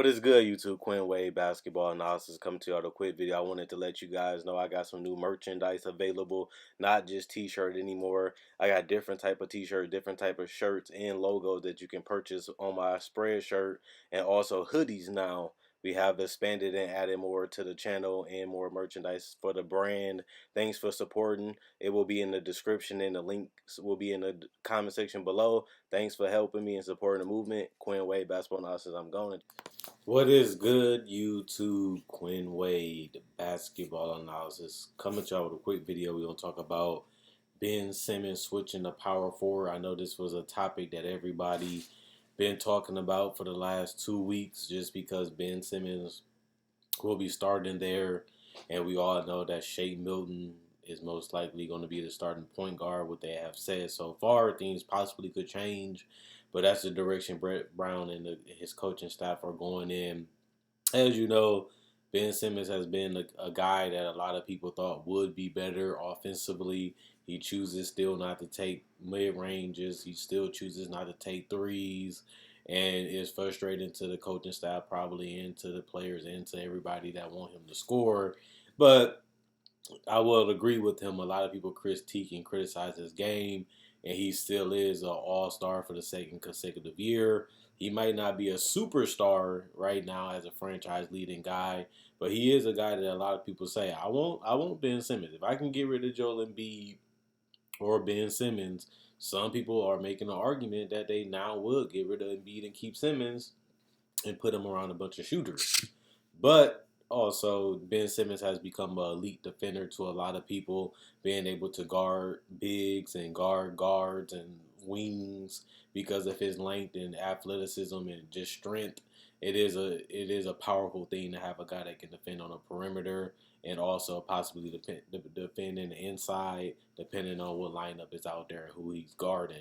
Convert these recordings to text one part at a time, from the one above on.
is good, YouTube? Quinn Wade Basketball Analysis coming to you with a quick video. I wanted to let you guys know I got some new merchandise available, not just t-shirt anymore. I got different type of t-shirt, different type of shirts and logos that you can purchase on my spread shirt, and also hoodies now. We have expanded and added more to the channel and more merchandise for the brand. Thanks for supporting. It will be in the description and the links will be in the comment section below. Thanks for helping me and supporting the movement. Quinn Wade Basketball Analysis. I'm going. What is good, YouTube? Quinn Wade Basketball Analysis coming to y'all with a quick video. We're gonna talk about Ben Simmons switching to power forward. I know this was a topic that everybody been talking about for the last 2 weeks, just because Ben Simmons will be starting there, and we all know that Shea Milton is most likely going to be the starting point guard. What they have said so far, things possibly could change, but that's the direction Brett Brown and his coaching staff are going in. As you know, Ben Simmons has been a guy that a lot of people thought would be better offensively. He chooses still not to take mid ranges. He still chooses not to take threes, and it's frustrating to the coaching staff, probably, and to the players, and to everybody that want him to score. But I will agree with him. A lot of people critique and criticize his game, and he still is an all-star for the second consecutive year. He might not be a superstar right now as a franchise leading guy, but he is a guy that a lot of people say, I want Ben Simmons. If I can get rid of Joel Embiid or Ben Simmons, some people are making an argument that they now would get rid of Embiid and keep Simmons and put him around a bunch of shooters. But also, Ben Simmons has become an elite defender to a lot of people, being able to guard bigs and guard guards and wings because of his length and athleticism and just strength. It is a powerful thing to have a guy that can defend on the perimeter and also possibly defend in the inside, depending on what lineup is out there and who he's guarding.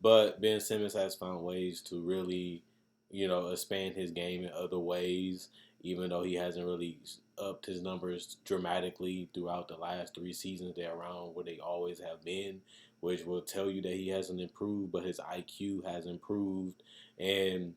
But Ben Simmons has found ways to really, expand his game in other ways, even though he hasn't really upped his numbers dramatically throughout the last 3 seasons. They're around where they always have been, which will tell you that he hasn't improved, but his IQ has improved. And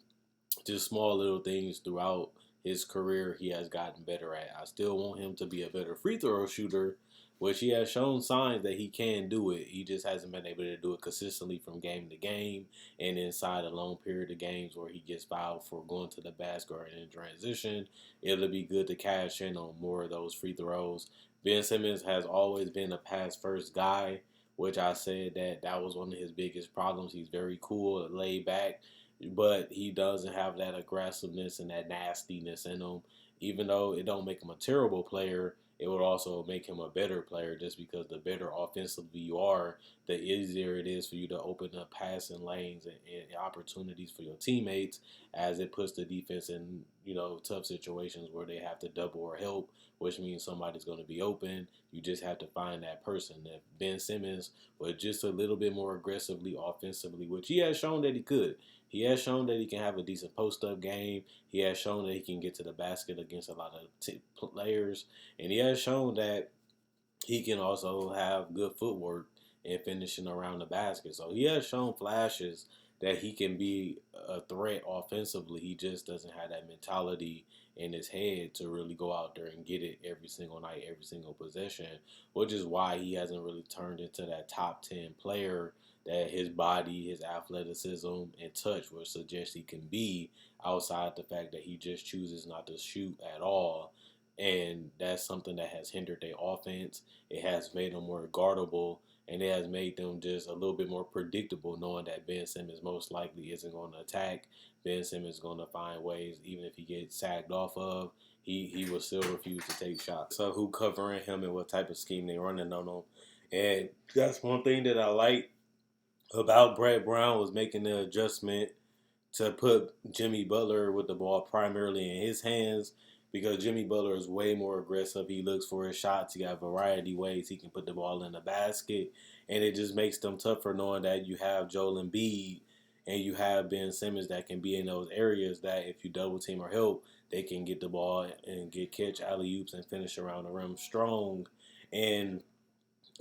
just small little things throughout his career he has gotten better at. I still want him to be a better free throw shooter, which he has shown signs that he can do it. He just hasn't been able to do it consistently from game to game and inside a long period of games where he gets fouled for going to the basket or in transition. It'll be good to cash in on more of those free throws. Ben Simmons has always been a pass first guy, which I said that was one of his biggest problems. He's very cool, laid back, but he doesn't have that aggressiveness and that nastiness in him. Even though it don't make him a terrible player, it would also make him a better player, just because the better offensively you are, the easier it is for you to open up passing lanes and opportunities for your teammates, as it puts the defense in, tough situations where they have to double or help, which means somebody's going to be open. You just have to find that person. If Ben Simmons was just a little bit more aggressively offensively, which he has shown that he could, he has shown that he can have a decent post-up game. He has shown that he can get to the basket against a lot of players. And he has shown that he can also have good footwork and finishing around the basket. So he has shown flashes that he can be a threat offensively. He just doesn't have that mentality in his head to really go out there and get it every single night, every single possession, which is why he hasn't really turned into that top 10 player that his body, his athleticism, and touch would suggest he can be, outside the fact that he just chooses not to shoot at all. And that's something that has hindered their offense. It has made them more guardable, and it has made them just a little bit more predictable, knowing that Ben Simmons most likely isn't going to attack. Ben Simmons is going to find ways, even if he gets sagged off of, he will still refuse to take shots. So who covering him and what type of scheme they running on him. And that's one thing that I like about Brett Brown, was making the adjustment to put Jimmy Butler with the ball primarily in his hands, because Jimmy Butler is way more aggressive. He looks for his shots. He got a variety of ways he can put the ball in the basket, and it just makes them tougher knowing that you have Joel Embiid and you have Ben Simmons that can be in those areas that if you double team or help, they can get the ball and catch alley-oops and finish around the rim strong. And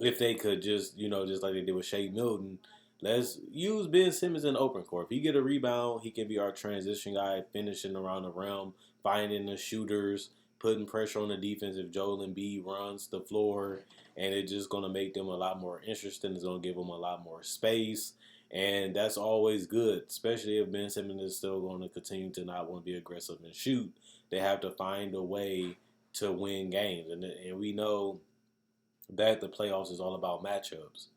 if they could just, just like they did with Shea Milton, let's use Ben Simmons in the open court. If he get a rebound, he can be our transition guy, finishing around the rim, finding the shooters, putting pressure on the defense if Joel Embiid runs the floor, and it's just going to make them a lot more interesting. It's going to give them a lot more space, and that's always good, especially if Ben Simmons is still going to continue to not want to be aggressive and shoot. They have to find a way to win games, and we know that the playoffs is all about matchups.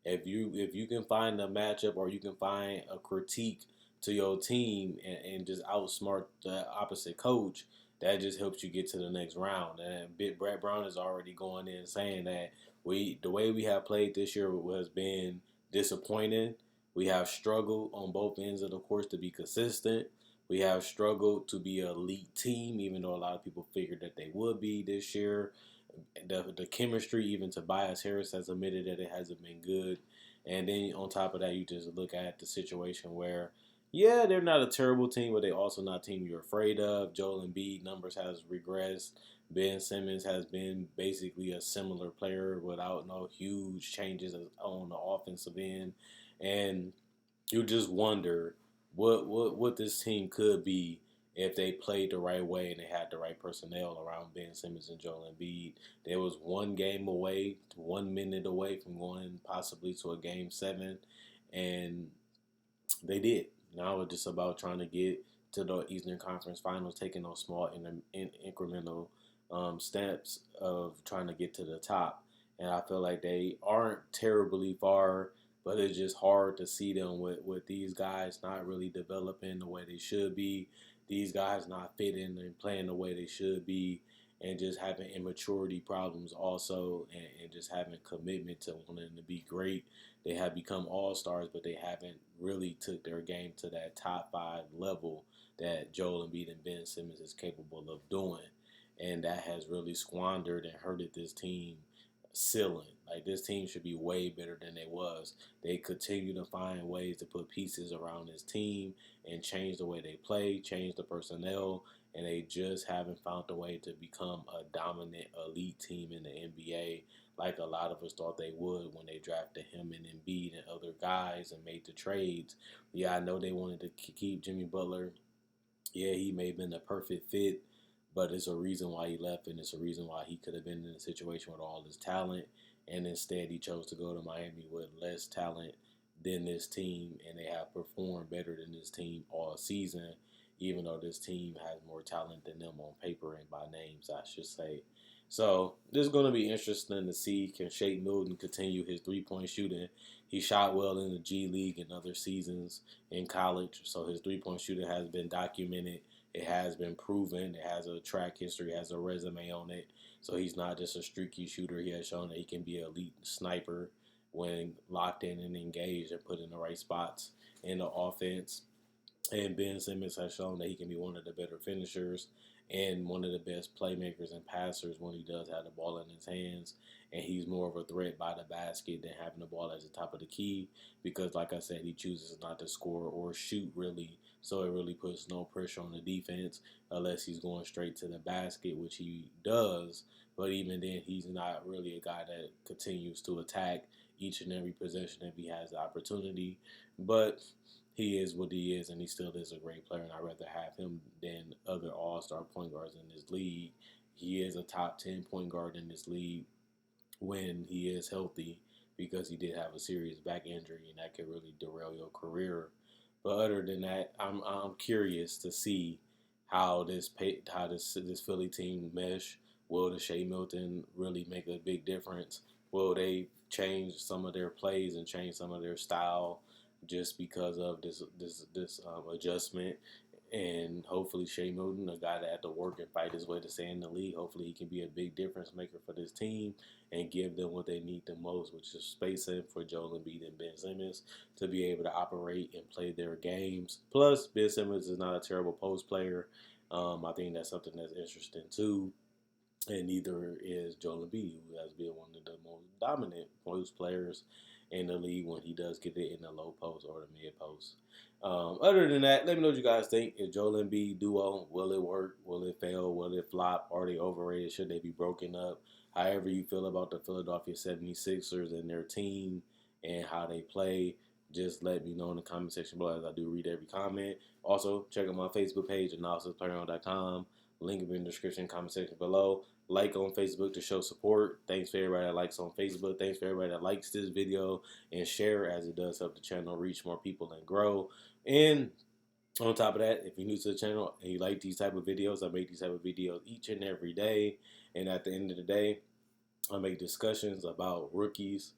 If you can find a matchup or you can find a critique to your team and just outsmart the opposite coach, that just helps you get to the next round. And Big Brett Brown is already going in saying that the way we have played this year has been disappointing. We have struggled on both ends of the course to be consistent. We have struggled to be an elite team, even though a lot of people figured that they would be this year. The chemistry, even Tobias Harris has admitted that it hasn't been good. And then on top of that, you just look at the situation where, yeah, they're not a terrible team, but they also not a team you're afraid of. Joel Embiid numbers has regressed. Ben Simmons has been basically a similar player without no huge changes on the offensive end. And you just wonder what this team could be if they played the right way and they had the right personnel around Ben Simmons and Joel Embiid. There was one game away, 1 minute away from going possibly to a game 7, and they did. Now it's just about trying to get to the Eastern Conference Finals, taking those small incremental steps of trying to get to the top. And I feel like they aren't terribly far, but it's just hard to see them with these guys not really developing the way they should be, these guys not fitting and playing the way they should be, and just having immaturity problems also, and just having commitment to wanting to be great. They have become all stars, but they haven't really took their game to that top 5 level that Joel Embiid and Ben Simmons is capable of doing, and that has really squandered and hurted this team ceiling. Like, this team should be way better than they was. They continue to find ways to put pieces around this team and change the way they play, change the personnel, and they just haven't found a way to become a dominant elite team in the NBA like a lot of us thought they would when they drafted him and Embiid and other guys and made the trades. Yeah, I know they wanted to keep Jimmy Butler. Yeah, he may have been the perfect fit, but it's a reason why he left, and it's a reason why he could have been in a situation with all his talent, and instead he chose to go to Miami with less talent than this team, and they have performed better than this team all season, even though this team has more talent than them on paper and by names, I should say. So this is going to be interesting to see, can Shake Milton continue his 3-point shooting. He shot well in the G League and other seasons in college, so his 3-point shooting has been documented. It has been proven. It has a track history, has a resume on it. So he's not just a streaky shooter. He has shown that he can be an elite sniper when locked in and engaged and put in the right spots in the offense. And Ben Simmons has shown that he can be one of the better finishers and one of the best playmakers and passers when he does have the ball in his hands. And he's more of a threat by the basket than having the ball at the top of the key because, like I said, he chooses not to score or shoot really. So it really puts no pressure on the defense unless he's going straight to the basket, which he does. But even then, he's not really a guy that continues to attack each and every possession if he has the opportunity. But he is what he is, and he still is a great player, and I'd rather have him than other all-star point guards in this league. He is a top 10 point guard in this league when he is healthy because he did have a serious back injury, and that could really derail your career. But other than that, I'm curious to see how this Philly team mesh. Will the Shea Milton really make a big difference? Will they change some of their plays and change some of their style just because of this adjustment? And hopefully Shea Milton, a guy that had to work and fight his way to stay in the league, hopefully he can be a big difference maker for this team and give them what they need the most, which is spacing for Joel Embiid and Ben Simmons to be able to operate and play their games. Plus, Ben Simmons is not a terrible post player. I think that's something that's interesting too. And neither is Joel Embiid, who has been one of the most dominant post players in the league when he does get it in the low post or the mid post. Other than that, let me know what you guys think. Is Joel Embiid duo, will it work? Will it fail? Will it flop? Are they overrated? Should they be broken up? However you feel about the Philadelphia 76ers and their team and how they play, just let me know in the comment section below, as I do read every comment. Also, check out my Facebook page, analysisplayground.com. Link in the description, comment section below. Like on Facebook to show support. Thanks for everybody that likes on Facebook. Thanks for everybody that likes this video and share, as it does help the channel reach more people and grow. And on top of that, if you're new to the channel and you like these type of videos, I make these type of videos each and every day. And at the end of the day, I make discussions about rookies,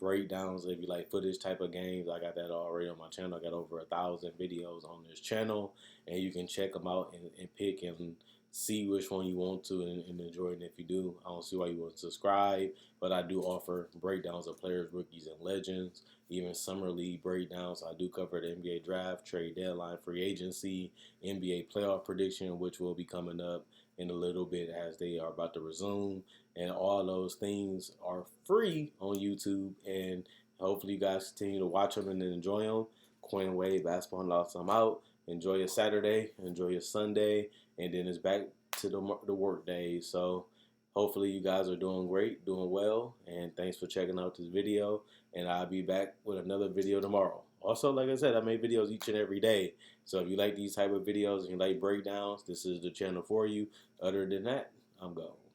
breakdowns. If you like footage type of games, I got that already on my channel. I got over 1,000 videos on this channel, and you can check them out and pick and see which one you want to and enjoy it. And if you do, I don't see why you wouldn't subscribe. But I do offer breakdowns of players, rookies, and legends, even summer league breakdowns. I do cover the NBA draft, trade deadline, free agency, NBA playoff prediction, which will be coming up in a little bit as they are about to resume. And all those things are free on YouTube. And hopefully you guys continue to watch them and enjoy them. Coin Wave Basketball Lost. I'm out. Enjoy your Saturday. Enjoy your Sunday. And then it's back to the work days. So hopefully you guys are doing great, doing well. And thanks for checking out this video. And I'll be back with another video tomorrow. Also, like I said, I make videos each and every day. So if you like these type of videos and you like breakdowns, this is the channel for you. Other than that, I'm gone.